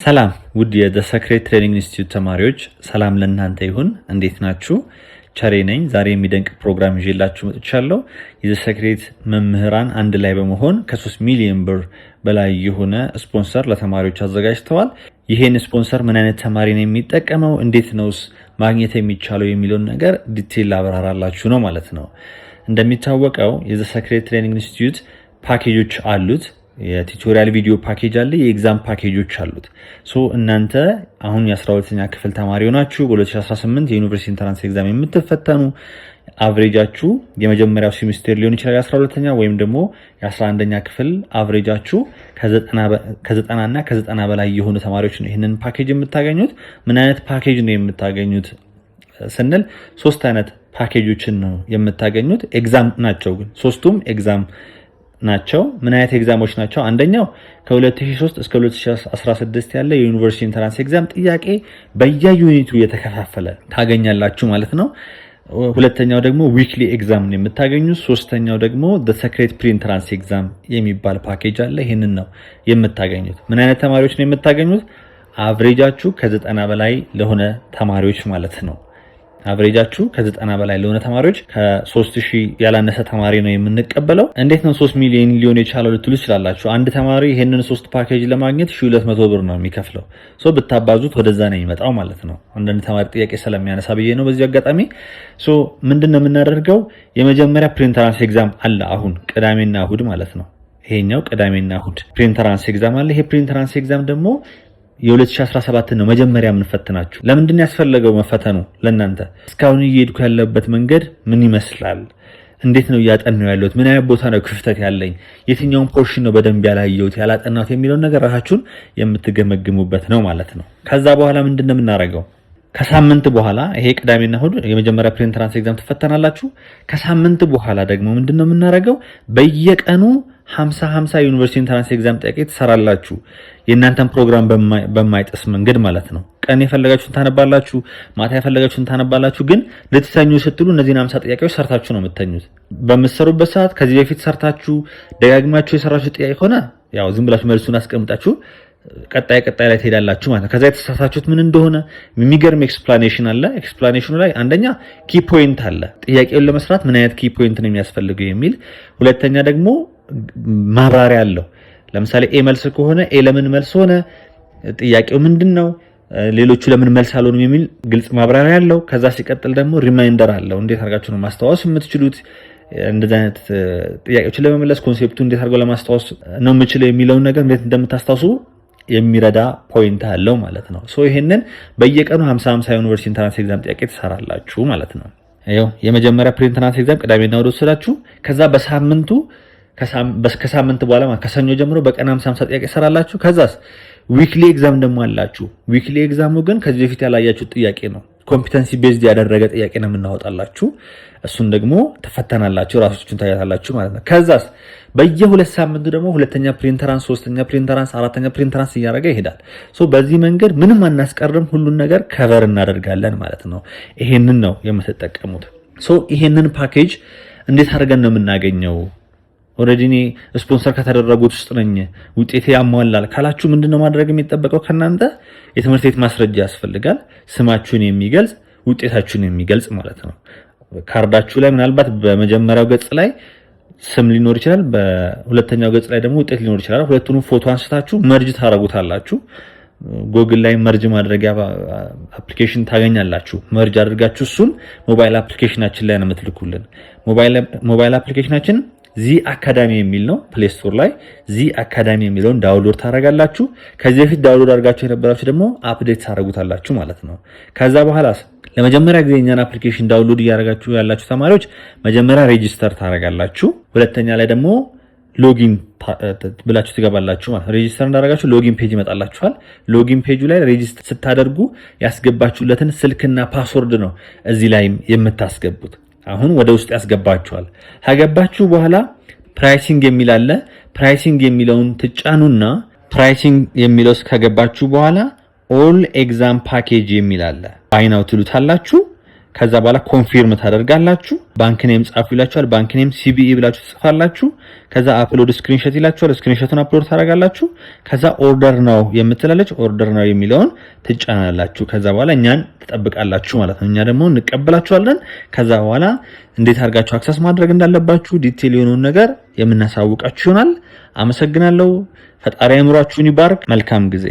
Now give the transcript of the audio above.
ሰላም ውድ የዘ ሰክሬት ትሬኒንግ ኢንስቲትዩት ተማሪዎች ሰላም ለእናንተ ይሁን። እንዴት ናችሁ? ቸሬ ነኝ። ዛሬ የሚደንቅ ፕሮግራም ይዤላችሁ መጥቻለሁ። የዘ ሰክሬት መምህራን አንድ ላይ በመሆን ከ3 ሚሊዮን ብር በላይ የሆነ ስፖንሰር ለተማሪዎች አዘጋጅተዋል። ይሄን ስፖንሰር ምን አይነት ተማሪ ነው የሚጠቀመው፣ እንዴት ነውስ ማግኘት የሚቻለው የሚለውን ነገር ዲቴል አብራራላችሁ ነው ማለት ነው። እንደሚታወቀው የዘ ሰክሬት ትሬኒንግ ኢንስቲትዩት ፓኬጆች አሉት። የቱቶሪያል ቪዲዮ ፓኬጅ አለ፣ የኤግዛም ፓኬጆች አሉት። እናንተ አሁን የ12ኛ ክፍል ተማሪ ሆናችሁ በ2018 የዩኒቨርሲቲ ኢንትራንስ ኤግዛም የምትፈተኑ አቨሬጃችሁ የመጀመሪያው ሴሚስተር ሊሆን ይችላል የ12ኛ ወይም ደግሞ የ11ኛ ክፍል አቨሬጃችሁ ከ90 እና ከ90 በላይ የሆኑ ተማሪዎች ነው ይህንን ፓኬጅ የምታገኙት። ምን አይነት ፓኬጅ ነው የምታገኙት ስንል 3 አይነት ፓኬጆችን ነው የምታገኙት። ኤግዛም ናቸው፣ ግን ሶስቱም ኤግዛም ናቸው። ምን አይነት ኤግዛሞች ናቸው? አንደኛው ከ2003 እስከ 2016 ያለ የዩኒቨርሲቲ ኢንትራንስ ኤግዛም ጥያቄ በየዩኒቱ እየተከፋፈለ ታገኛላችሁ ማለት ነው። ሁለተኛው ደግሞ ዊክሊ ኤግዛም ነው የምታገኙት። ሶስተኛው ደግሞ ዘ ሰክሬት ፕሪ ኢንትራንስ ኤግዛም የሚባል ፓኬጅ አለ። ይሄንን ነው የምታገኙት። ምን አይነት ተማሪዎች ነው የምታገኙት? አቨሬጃችሁ ከ90 በላይ ለሆነ ተማሪዎች ማለት ነው። አቨሬጃችሁ ከ90 በላይ ለሆነ ተማሪዎች ከ3000 ያላነሰ ተማሪ ነው የምንቀበለው። እንዴት ነው 3 ሚሊዮን ሊሆን የቻለው ልትሉ ይችላላችሁ። አንድ ተማሪ ይሄንን 3 ፓኬጅ ለማግኘት 1200 ብር ነው የሚከፍለው። ብታባዙት ወደዛ ነው የሚመጣው ማለት ነው። አንዳንድ ተማሪ ጥያቄ ስለሚያነሳ ብዬ ነው በዚህ አጋጣሚ። ምንድነው የምናደርገው? የመጀመሪያ ፕሪንተራንስ ኤግዛም አለ አሁን ቅዳሜና እሁድ ማለት ነው። ይሄኛው ቅዳሜና እሁድ ፕሪንተራንስ ኤግዛም አለ። ይሄ ፕሪንተራንስ ኤግዛም ደግሞ የ2017 ነው መጀመሪያ የምንፈትናችሁ። ለምንድን ያስፈልገው መፈተኑ? ለእናንተ እስካሁን እየሄድኩ ያለበት መንገድ ምን ይመስላል፣ እንዴት ነው እያጠናው ያለሁት፣ ምን አይነት ቦታ ነው ክፍተት ያለኝ፣ የትኛውን ፖርሽን ነው በደንብ ያላየሁት ያላጠናሁት የሚለውን ነገር ራሳችሁን የምትገመግሙበት ነው ማለት ነው። ከዛ በኋላ ምንድነው የምናደርገው? ከሳምንት በኋላ ይሄ ቅዳሜና እሁድ የመጀመሪያ ፕሪንተራንስ ኤግዛም ትፈተናላችሁ። ከሳምንት በኋላ ደግሞ ምንድነው የምናደርገው? በየቀኑ 50 ዩኒቨርሲቲ ኢንትራንስ ኤግዛም ጥያቄ ትሰራላችሁ። የእናንተን ፕሮግራም በማይጥስ መንገድ ማለት ነው። ቀን የፈለጋችሁን ታነባላችሁ፣ ማታ የፈለጋችሁን ታነባላችሁ። ግን ልትተኙ ስትሉ እነዚህን 50 ጥያቄዎች ሰርታችሁ ነው የምትተኙት። በምትሰሩበት ሰዓት ከዚህ በፊት ሰርታችሁ ደጋግማችሁ የሰራችሁ ጥያቄ ሆነ ያው ዝም ብላችሁ መልሱን አስቀምጣችሁ ቀጣይ ላይ ትሄዳላችሁ ማለት ነው። ከዛ የተሳሳችሁት ምን እንደሆነ የሚገርም ኤክስፕላኔሽን አለ። ኤክስፕላኔሽኑ ላይ አንደኛ ኪ ፖይንት አለ፣ ጥያቄውን ለመስራት ምን አይነት ኪ ፖይንት ነው የሚያስፈልገው የሚል። ሁለተኛ ደግሞ ማብራሪያ አለው። ለምሳሌ ኤ መልስ ከሆነ ኤ ለምን መልስ ሆነ፣ ጥያቄው ምንድነው፣ ሌሎቹ ለምን መልስ አልሆኑም የሚል ግልጽ ማብራሪያ አለው። ከዛ ሲቀጥል ደግሞ ሪማይንደር አለው። እንዴት አድርጋችሁ ነው ማስታወስ የምትችሉት፣ እንደዚህ አይነት ጥያቄዎችን ለመመለስ ኮንሴፕቱ እንዴት አድርገው ለማስታወስ ነው የምችለው የሚለውን ነገር እንዴት እንደምታስታውሱ የሚረዳ ፖይንት አለው ማለት ነው። ይሄንን በየቀኑ 50 ዩኒቨርሲቲ ኢንትራንስ ኤግዛም ጥያቄ ትሰራላችሁ ማለት ነው። የመጀመሪያ ፕሪ ኢንትራንስ ኤግዛም ቅዳሜና እሁድ ወስዳችሁ ከዛ በሳምንቱ ከሳምንት በኋላ ከሰኞ ጀምሮ በቀን 50 ጥያቄ ሰራላችሁ። ከዛስ ዊክሊ ኤግዛም ደግሞ አላችሁ። ዊክሊ ኤግዛሙ ግን ከዚህ በፊት ያላያችሁ ጥያቄ ነው። ኮምፒተንሲ ቤዝድ ያደረገ ጥያቄ ነው የምናወጣላችሁ። እሱን ደግሞ ተፈተናላችሁ፣ ራሳችሁን ታያታላችሁ ማለት ነው። ከዛስ በየ2 ሳምንቱ ደግሞ ሁለተኛ ፕሪንተራንስ፣ ሶስተኛ ፕሪንተራንስ፣ አራተኛ ፕሪንተራንስ እያደረገ ይሄዳል። በዚህ መንገድ ምንም አናስቀርም፣ ሁሉን ነገር ከቨር እናደርጋለን ማለት ነው። ይሄንን ነው የምትጠቀሙት። ይሄንን ፓኬጅ እንዴት አድርገን ነው የምናገኘው? ኦሬዲ እኔ ስፖንሰር ከተደረጉት ውስጥ ነኝ፣ ውጤቴ ያሟላል ካላችሁ ምንድነው ማድረግ የሚጠበቀው ከናንተ? የትምህርት ቤት ማስረጃ ያስፈልጋል፣ ስማችሁን የሚገልጽ ውጤታችሁን የሚገልጽ ማለት ነው። ካርዳችሁ ላይ ምናልባት በመጀመሪያው ገጽ ላይ ስም ሊኖር ይችላል፣ በሁለተኛው ገጽ ላይ ደግሞ ውጤት ሊኖር ይችላል። ሁለቱንም ፎቶ አንስታችሁ መርጅ ታረጉታላችሁ። ጎግል ላይ መርጅ ማድረጊያ አፕሊኬሽን ታገኛላችሁ። መርጅ አድርጋችሁ እሱን ሞባይል አፕሊኬሽናችን ላይ ነው የምትልኩልን። ሞባይል አፕሊኬሽናችን ዚ አካዳሚ የሚል ነው። ፕሌይ ስቶር ላይ ዚ አካዳሚ የሚለውን ዳውንሎድ ታረጋላችሁ። ከዚህ በፊት ዳውንሎድ አድርጋችሁ የነበራችሁ ደግሞ አፕዴት ታረጉታላችሁ ማለት ነው። ከዛ በኋላ ለመጀመሪያ ጊዜ እኛን አፕሊኬሽን ዳውንሎድ እያደረጋችሁ ያላችሁ ተማሪዎች መጀመሪያ ሬጂስተር ታረጋላችሁ። ሁለተኛ ላይ ደግሞ ሎጊን ብላችሁ ትገባላችሁ ማለት ነው። ሬጂስተር እንዳደረጋችሁ ሎጊን ፔጅ ይመጣላችኋል። ሎጊን ፔጁ ላይ ሬጂስተር ስታደርጉ ያስገባችሁለትን ስልክና ፓስወርድ ነው እዚህ ላይ የምታስገቡት። አሁን ወደ ውስጥ ያስገባችኋል። ከገባችሁ በኋላ ፕራይሲንግ የሚል አለ። ፕራይሲንግ የሚለውን ትጫኑና ፕራይሲንግ የሚለው ከገባችሁ በኋላ ኦል ኤግዛም ፓኬጅ የሚል አለ። ባይናው ትሉታላችሁ። ከዛ በኋላ ኮንፊርም ታደርጋላችሁ። ባንክ ኔም ጻፉ ይላችኋል። ባንክ ኔም ሲቢኢ ብላችሁ ትጽፋላችሁ። ከዛ አፕሎድ ስክሪንሾት ይላችኋል። ስክሪንሾቱን አፕሎድ ታደርጋላችሁ። ከዛ ኦርደር ነው የምትላለች ኦርደር ነው የሚለውን ትጫናላችሁ። ከዛ በኋላ እኛን ትጠብቃላችሁ ማለት ነው። እኛ ደግሞ እንቀበላችኋለን። ከዛ በኋላ እንዴት አድርጋችሁ አክሰስ ማድረግ እንዳለባችሁ ዲቴል የሆነውን ነገር የምናሳውቃችሁ ይሆናል። አመሰግናለሁ። ፈጣሪ አእምሯችሁን ይባርክ። መልካም ጊዜ